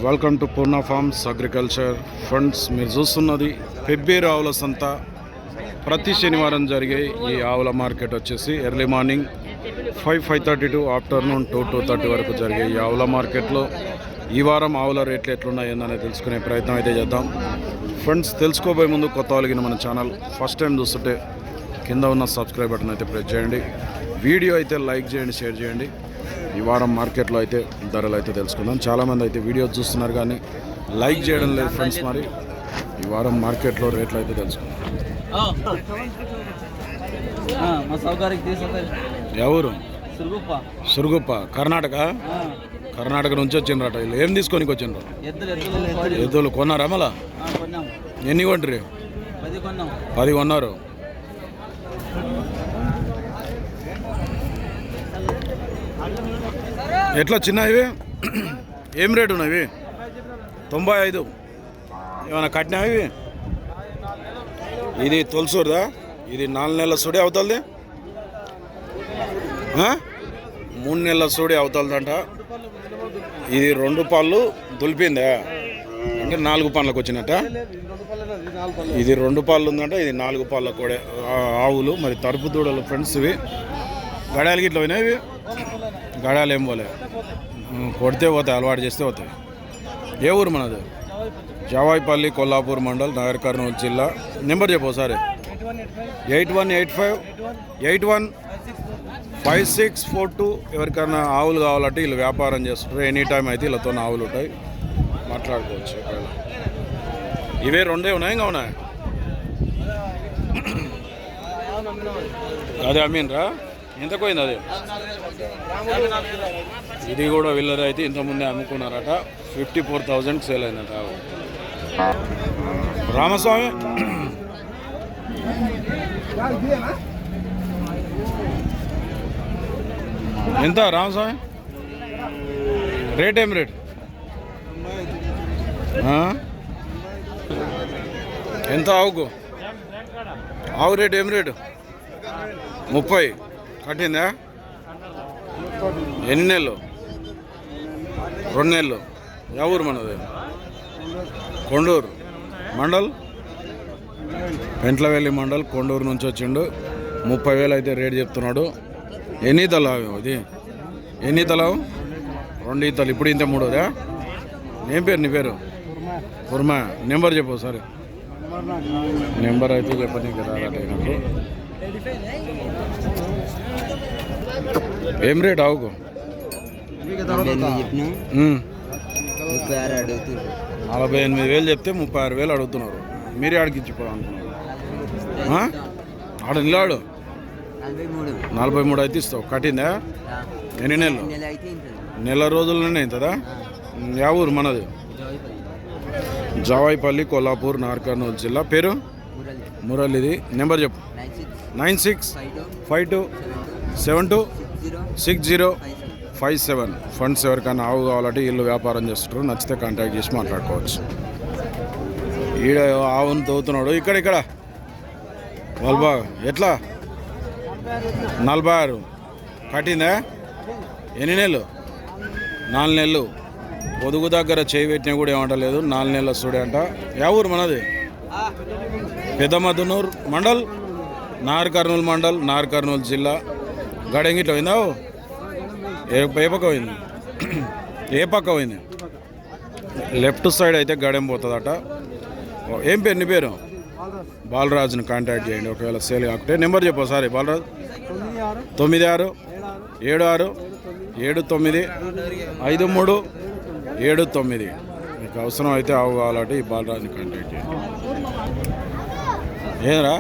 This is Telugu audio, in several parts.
Welcome to Purna forms agriculture funds. మీరు చూస్తున్నది పెబ్బేరు ఆవుల సంత. ప్రతి శనివారం జరిగే ఈ ఆవుల మార్కెట్ వచ్చేసి ఎర్లీ మార్నింగ్ 5:30 టు ఆఫ్టర్నూన్ 2:30 వరకు జరిగే ఈ ఆవుల మార్కెట్లో ఈ వారం ఆవుల రేట్లు ఎట్లున్నాయని తెలుసుకునే ప్రయత్నం అయితే చేద్దాం. ఫ్రెండ్స్, తెలుసుకోబోయే ముందు కొత్త వాళ్ళకి మన ఛానల్ ఫస్ట్ టైం చూస్తుంటే కింద ఉన్న సబ్స్క్రైబ్ బటన్ అయితే ప్రెస్ చేయండి. వీడియో అయితే లైక్ చేయండి, షేర్ చేయండి. ఈ వారం మార్కెట్లో అయితే ధరలు అయితే తెలుసుకుందాం. చాలామంది అయితే వీడియో చూస్తున్నారు కానీ లైక్ చేయడం లేదు ఫ్రెండ్స్. మరి ఈ వారం మార్కెట్లో రేట్లు అయితే తెలుసుకుందాం. ఎవరు? సురుగుప్ప, కర్ణాటక నుంచి వచ్చిండ్రట. వీళ్ళు ఏం తీసుకొని వచ్చిండ్రు? ఎద్దులు కొన్నారా? మళ్ళా ఎన్ని కొంటారు? 10 కొన్నారు. ఎట్లా చిన్నవి? ఏం రేటు ఉన్నవి? 95. ఏమైనా కట్టినవి? ఇది తొలసూరుదా? ఇది 4 నెలల సుడి అవుతుంది, 3 నెలల సుడి అవుతుందంట. ఇది 2 పళ్ళు దులిపిందా అంటే 4 పళ్ళకు వచ్చినట్ట. ఇది 2 పళ్ళు ఉందంట, ఇది 4 పళ్ళ కూడా ఆవులు. మరి తరుపు దూడలు ఫ్రెండ్స్. ఇవి గడాలకి ఇట్లా పోయినాయి. ఇవి గడాలు ఏం పోలే, కొడితే పోతాయి, అలవాటు చేస్తే పోతాయి. ఏ ఊరు మనది? జావాయిపల్లి, కొల్లాపూర్ మండల్, నగర్ కర్నూలు జిల్లా. నెంబర్ చెప్పు ఒకసారి. 8185815642. ఎవరికైనా ఆవులు కావాలంటే వీళ్ళు వ్యాపారం చేస్తారు. ఎనీ టైం అయితే వీళ్ళతో ఆవులు ఉంటాయి, మాట్లాడుకోవచ్చు. ఇవే 2 ఉన్నాయి, ఇంకా ఉన్నాయి. అదే అమ్మీనరా? ఎంత పోయింది అది? ఇది కూడా వీళ్ళది అయితే ఇంతకుముందే అమ్ముకున్నారట. 54,000 సేల్ అయిందట. రామస్వామి ఎంత? రామస్వామి రేట్ ఏం రేట్? ఎంత ఆవుకు? ఆవు రేట్ ఏం రేటు? 30. కట్టిందా? ఎన్ని నెలలు? 2 నెలలు. ఎవరు మనది? కొండూరు మండల్, పెంట్లవెల్లి మండల్, కొండూరు నుంచి వచ్చిండు. 30,000 అయితే రేట్ చెప్తున్నాడు. ఎన్ని తలావు ఇది? ఎన్ని తలావు? 2 ఈతలు. ఇప్పుడు ఇంత 3వదా? ఏం పేరు నీ పేరు? కుర్మా. నెంబర్ చెప్పు సరే. నెంబర్ అయితే చెప్పనీకి రాదట నాకు. ఏం రేట్ ఆవుకు? 48,000 చెప్తే 36,000 అడుగుతున్నారు. మీరే అడిగించిపోవాలనుకున్నారు. ఆడ నిలాడు 43 అయితే ఇస్తావు. కట్టిందా? ఎన్ని నెలలు? నెల రోజుల్లోనే అవుతుందా? యా ఊరు మనది? జావాయిపల్లి, కొల్లాపూర్, నగర్ కర్నూలు జిల్లా. పేరు? మురళిది. నెంబర్ చెప్పు. 9652726057. ఫండ్స్ ఎవరికైనా ఆవు కావాలంటే వీళ్ళు వ్యాపారం చేస్తుంటారు. నచ్చితే కాంటాక్ట్ చేసి మాట్లాడుకోవచ్చు. ఈడ ఆవును తవ్వుతున్నాడు. ఇక్కడ వాళ్ళబా ఎట్లా? 46. కట్టిందా? ఎన్ని నెలలు? 4 నెలలు. పొదుగు దగ్గర చేయి పెట్టినా కూడా ఏమంటలేదు. 4 నెలల సుడి అంట. యా ఊరు మనది? పెద్దమధునూర్ మండల్, నాగర్ కర్నూలు మండల్, నాగర్ కర్నూలు జిల్లా. గడెంగిట్లో పోయిందా? ఏ పక్క పోయింది? ఏ పక్క పోయింది? లెఫ్ట్ సైడ్ అయితే గడెం పోతుందట. ఏం పేరు నీ పేరు? బాలరాజుని కాంటాక్ట్ చేయండి ఒకవేళ సేల్ కాకుంటే. నెంబర్ చెప్పు సారీ. బాలరాజు 9676795379. మీకు అవసరం అయితే ఆవు కావాలంటే ఈ బాలరాజుని కాంటాక్ట్ చేయండి. ఏదరా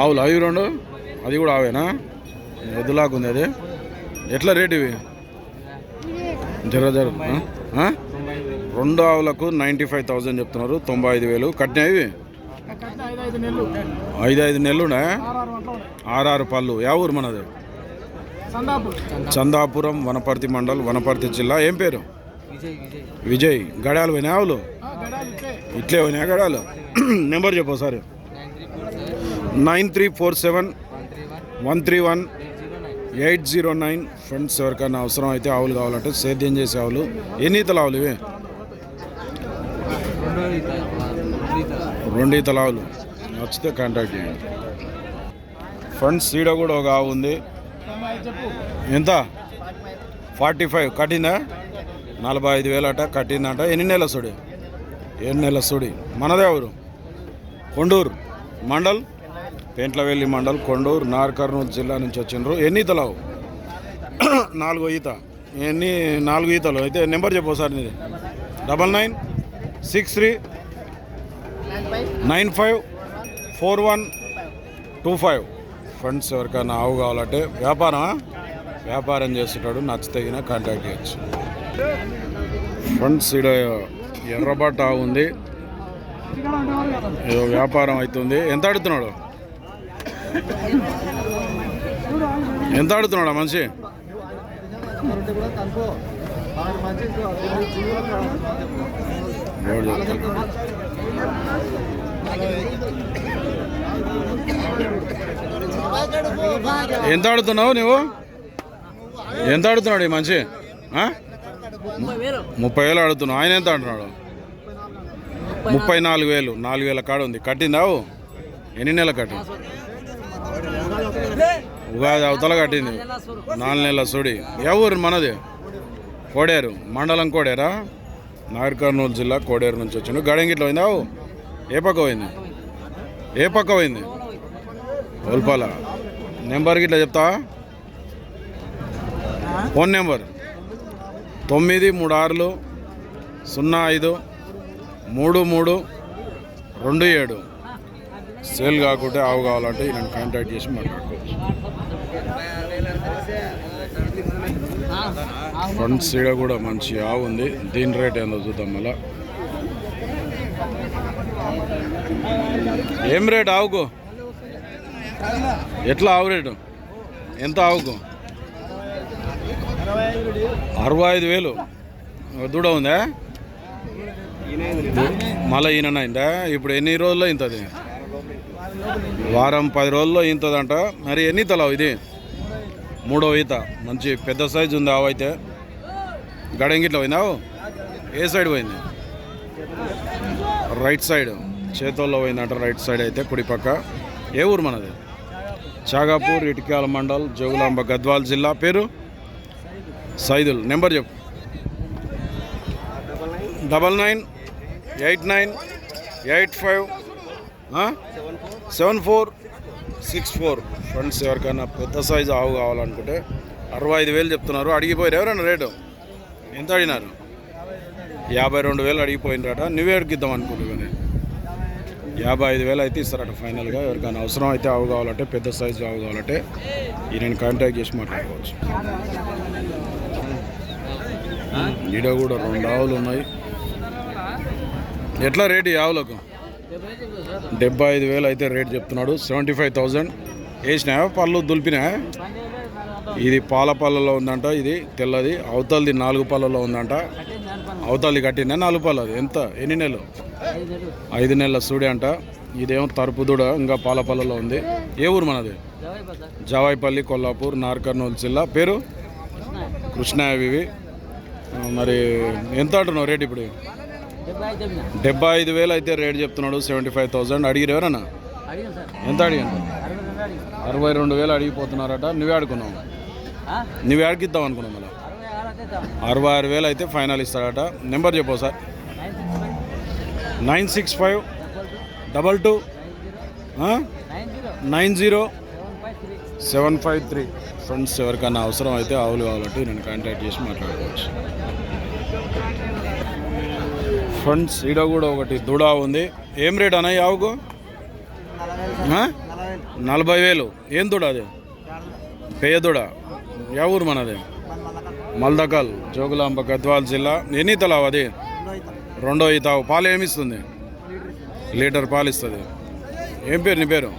ఆవులు అవి 2? అది కూడా ఆవేనా? ఎద్దులాగుంది అది. ఎట్లా రేటు ఇవి? జర 2 ఆవులకు 95,000 చెప్తున్నారు. 95,000. కట్టినవి 5 నెలలునా? 6 పళ్ళు. యా ఊరు మనది? చందాపురం, వనపర్తి మండల్, వనపర్తి జిల్లా. ఏం పేరు? విజయ్. గడాలు పోయినా ఆవులు? ఇట్లే పోయినా గడాలు. నెంబర్ చెప్పు సార్. 9347 131 809 ఫ్రెండ్స్. ఎవరికైనా అవసరం అయితే ఆవులు కావాలంటే సేద్యం చేసే ఆవులు. ఎన్ని ఈతల ఆవులు ఇవి? 2 ఈతల ఆవులు. నచ్చితే కాంటాక్ట్ చేయండి ఫ్రెండ్స్. ఈడ కూడా ఒక ఆవు ఉంది. ఎంత? 45 కట్టిందా? 45,000 అట కట్టిందంట. ఎన్ని నెలల సుడి? 7 నెలల సుడి. మనదే ఊరు? కొండూరు మండల్, పెంట్లవెల్లి మండల్, కొండూరు, కర్నూలు జిల్లా నుంచి వచ్చిండ్రు. ఎన్ని ఈతలావు? 4 ఈత. ఎన్ని? 4 ఈతలు. అయితే నెంబర్ చెప్పు సార్ నీది. 9963954125 ఫ్రెండ్స్. ఎవరికైనా ఆవు కావాలంటే వ్యాపారం చేస్తుంటాడు, నచ్చితగిన కాంటాక్ట్ చేయొచ్చు ఫ్రెండ్స్. ఇక్కడ ఎర్రబట్ట ఆవు ఉంది, ఏదో వ్యాపారం అవుతుంది. ఎంత అడుగుతున్నాడు మనిషి? ఎంత అడుగుతున్నావు నువ్వు? ఎంత అడుగుతున్నాడు ఈ మనిషి? 30,000 అడుగుతున్నావు. ఆయన ఎంత అంటున్నాడు? 34,000. 4,000 కాడ ఉంది. కట్టిందావు? ఎన్ని నెలలు కట్టింది? ఉగాది అవతల కట్టింది. 4 నెలల సుడి. ఎవరు మనది? కోడేరు మండలం. కోడేరా? కర్నూలు జిల్లా కోడేరు నుంచి వచ్చిండు. గడంగిట్లో పోయిందావు? ఏ పక్క పోయింది? ఓల్పాల. నెంబర్కి ఇట్లా చెప్తావా? Phone number 9365033327. సేల్ కాకుంటే ఆవు కావాలంటే నేను కాంటాక్ట్ చేసి మాట్లాడుకోవచ్చు ఫ్రంట్ సైడ్ కూడా మంచి ఆవు ఉంది. దీని రేట్ ఏందో చూద్దాం. మళ్ళా ఏం రేట్ ఆవుకు? ఎట్లా ఆవు రేటు? ఎంత ఆవుకు? 65,000. దూడ ఉందా? మళ్ళీ ఈయనైందా? ఇప్పుడు ఎన్ని రోజుల్లో ఇంతది? వారం 10 రోజుల్లో ఇంతదంట. మరి ఎన్ని తలావు ఇది? 3వ ఈత. మంచి పెద్ద సైజు ఉంది ఆవు. అయితే గడంగిట్లో పోయిందా? ఏ సైడ్ పోయింది? రైట్ సైడ్ చేతుల్లో పోయిందంట. రైట్ సైడ్ అయితే కుడి పక్క. ఏ ఊరు మనది? చాగాపూర్, ఇటిక్యాల మండల్, జోగులాంబ, గద్వాల్ జిల్లా. పేరు? సైదుల్. నెంబర్ చెప్పు. 9989857464 ఫ్రెండ్స్. ఎవరికైనా పెద్ద సైజు ఆవు కావాలనుకుంటే 65,000 చెప్తున్నారు. అడిగిపోయారు ఎవరైనా రేటు? ఎంత అడిగినారు? 52,000 అడిగిపోయినరట. నువ్వే అడిగిద్దాం అనుకుంటున్నాను. 55,000 అయితే ఇస్తారట ఫైనల్గా. ఎవరికైనా అవసరం అయితే ఆవు కావాలంటే, పెద్ద సైజు ఆవు కావాలంటే ఈయన కాంటాక్ట్ చేసి మాట్లాడుకోవచ్చు. ఈడ కూడా 2 ఆవులు ఉన్నాయి. ఎట్లా రేటు ఈ ఆవులకు? 75,000 అయితే రేట్ చెప్తున్నాడు. 75,000 వేసినా? పళ్ళు దులిపినా? ఇది పాల పళ్ళలో ఉందంట. ఇది తెల్లది. అవతలది 4 పళ్ళలో ఉందంట. అవతలది కట్టిందా? 4 పళ్ళది. ఎంత? ఎన్ని నెలలు? 5 నెలల సూడి అంట. ఇదేమో తరుపు దూడ, ఇంకా పాల పళ్ళలో ఉంది. ఏ ఊరు మనది? జవాయిపల్లి, కొల్లాపూర్, కర్నూలు జిల్లా. పేరు? కృష్ణావి. మరి ఎంత అంటున్నావు రేట్ ఇప్పుడు? 75,000 అయితే రేట్ చెప్తున్నాడు. 75,000 అడిగిరు ఎవరన్నా? ఎంత అడిగాను? 62,000 అడిగిపోతున్నారట. నువ్వే ఆడుకున్నావు? నువ్వే ఆడికిద్దాం అనుకున్నావు. మళ్ళీ 66,000 అయితే ఫైనల్ ఇస్తాడట. నెంబర్ చెప్పు సార్. 965222900753 ఫ్రెండ్స్. ఎవరికైనా అవసరం అయితే ఆవులు కావాలంటే నేను కాంటాక్ట్ చేసి మాట్లాడుకోవచ్చు ఫ్రెండ్స్. ఈడ కూడా ఒకటి దూడ ఉంది. ఏం రేట్ అన్నాయి ఆవుకు? 40,000. ఏం దూడ అది? పేయ దూడ. ఏ ఊరు మనది? మల్దకల్, జోగులాంబ, గద్వాల్ జిల్లా. ఎన్ని ఈతలావు అది? 2వ ఈత. పాలు ఏమిస్తుంది? లీటర్ పాలు ఇస్తుంది. ఏం పేరు నీ పేరు?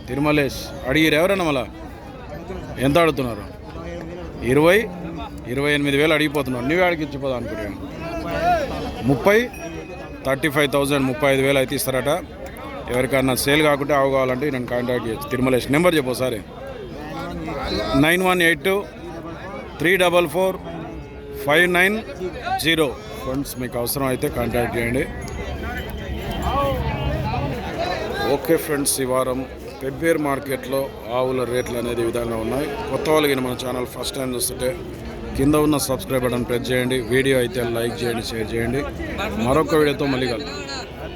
తిరుమలేష్. అడిగిరు ఎవరన్నా? మళ్ళా ఎంత అడుగుతున్నారు? 28,000 అడిగిపోతున్నారు. నువ్వే అడిగిచ్చిపోదా అనుకుంటాను. 35,000 35,000 అయితే ఇస్తారట. ఎవరికన్నా సేల్ కాకుంటే ఆవు కావాలంటే నేను కాంటాక్ట్ చేయొచ్చు. తిరుమలేష్. నెంబర్ చెప్పు ఒకసారి. 9182 ఫ్రెండ్స్ మీకు అవసరం అయితే కాంటాక్ట్ చేయండి. ఓకే ఫ్రెండ్స్, ఈ వారం పెబ్బేరు మార్కెట్లో ఆవుల రేట్లు అనేది ఈ విధంగా ఉన్నాయి. కొత్త వాళ్ళకి మన ఛానల్ ఫస్ట్ టైం చూస్తుంటే కింద ఉన్న సబ్స్క్రైబ్ బటన్ ప్రెస్ చేయండి. వీడియో అయితే లైక్ చేయండి, షేర్ చేయండి. మరొక వీడియోతో మళ్ళీ కలుద్దాం.